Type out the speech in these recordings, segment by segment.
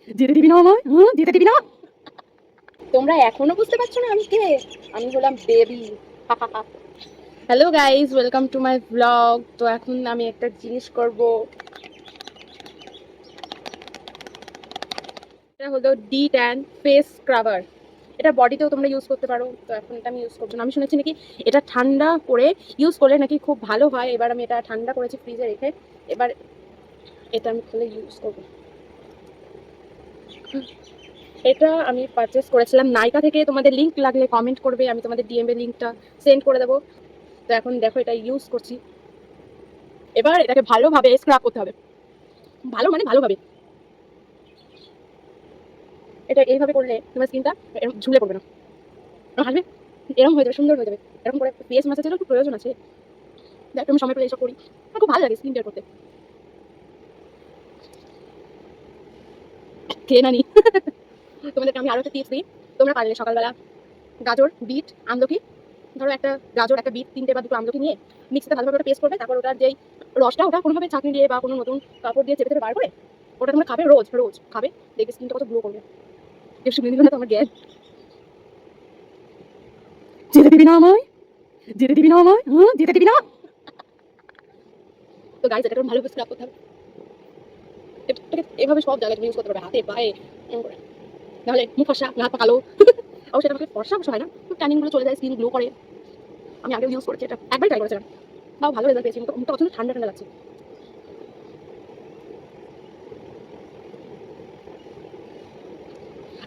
যেতে দিবি না আমায়? যেতে দিবি না? তোমরা এখনো বুঝতে পারছো না আমি কে? আমি হলাম baby. Hello guys, welcome to my blog. তো এখন আমি একটা জিনিস করব। এটা হলো D10 ফেস স্ক্রাবার। এটা বডিতেও তোমরা ইউজ করতে পারো। তো এখন এটা আমি ইউজ করবো না। আমি শুনেছি নাকি এটা ঠান্ডা করে ইউজ করলে নাকি খুব ভালো হয়। এবার আমি এটা ঠান্ডা করেছি ফ্রিজে রেখে। এবার এটা আমি খুলে ইউজ করবো। এটা আমি পারচেস করেছিলাম নাইকা থেকে। তোমাদের লিংক লাগলে কমেন্ট করবে, আমি তোমাদের ডিএম এর লিংকটা সেন্ড করে দেবো। তো এখন দেখো এটা ইউজ করছি। এবার এটাকে ভালোভাবে স্ক্রাব করতে হবে। ভালো মানে ভালোভাবে। এটা এইভাবে করলে তোমার স্কিনটা এরকম ঝুলে পড়বে না, হাসবে, এরকম হয়ে যাবে, সুন্দর হয়ে যাবে। এরকম করে ফেস ম্যাসাজেরও একটু প্রয়োজন আছে। দেখ আমি সময় পেলে এসব করি, আমার খুব ভালো লাগে স্কিন কেয়ার করতে। খেয়ে না নি। তোমাদেরকে আমি আরো একটা টিপস দিই। তোমরা পারলে সকালবেলা গাজর, বিট, আমলকি, ধরো একটা গাজর, একটা বিট, তিনটে বা দুটো আমলকি নিয়ে মিক্সিতে ভালোভাবে ওটা পেস্ট করবে। তারপর ওটার যেই রসটা, ওটা কোনোভাবে ছাঁকনি দিয়ে বা কোনো নতুন কাপড় দিয়ে চেপে চেপে বার করে ওটা তোমরা খাবে, রোজ রোজ খাবে, দেখবে স্কিনটা কত গ্লো করবে। কেউ শুনে দিল না তো আমার জ্ঞান। যেতে দিবি না আমায়? যেতে দিবি না আমায়? যেতে দিবি না? তো গাইস এটা ভালোভাবে স্ক্রাব করতে হবে। এটাকে এভাবে সব জায়গায় তুমি ইউজ করতে পারবে, হাতে পায়ে, এরকম করে। নাহলে মুখ ফর্সা, হাত পা কালো। অবশ্যই এটা আমাকে ফর্সা অবশ্য হয় না, খুব ট্যানিং গুলো চলে যায়, স্কিন গ্লো করে। আমি আগেও ইউজ করেছি, এটা একবার ট্রাই করেছিলাম, তাও ভালো রেজাল্ট পেয়েছি। মুখটা প্রচন্ড ঠান্ডা ঠান্ডা লাগছে।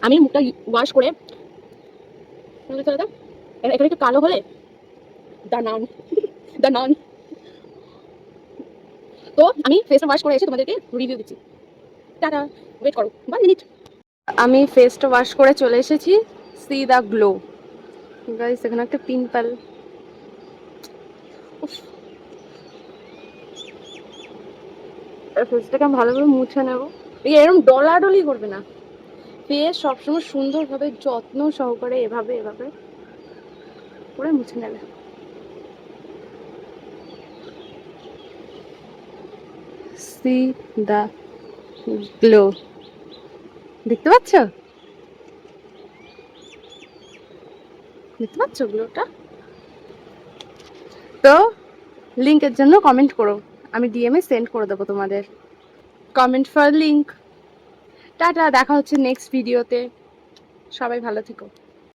আমি মুখটা ওয়াশ করে এখানে একটু কালো হলে দা নান, দা নান। তো আমি ফেসটা ওয়াশ করে এসে তোমাদেরকে রিভিউ দিচ্ছি। টাটা, ওয়েট করো 1 মিনিট। আমি ফেসটা ওয়াশ করে চলে এসেছি। সি দা গ্লো গাইস, এখানে একটা পিম্পল। ফেসটাকে আমি ভালোভাবে মুছে নেবো। এরকম ডলাডলি করবে না, ফেস সবসময় সুন্দরভাবে যত্ন সহকারে এভাবে এভাবে করে মুছে নেবে। সি দা গ্লো, দেখতে পাচ্ছ? দেখতে পাচ্ছ গ্লোটা? তো লিঙ্কের জন্য কমেন্ট করো, আমি ডিএমএ সেন্ড করে দেবো তোমাদের। Comment for link. টাটা, দেখা হচ্ছে নেক্সট ভিডিওতে। সবাই ভালো থেকো।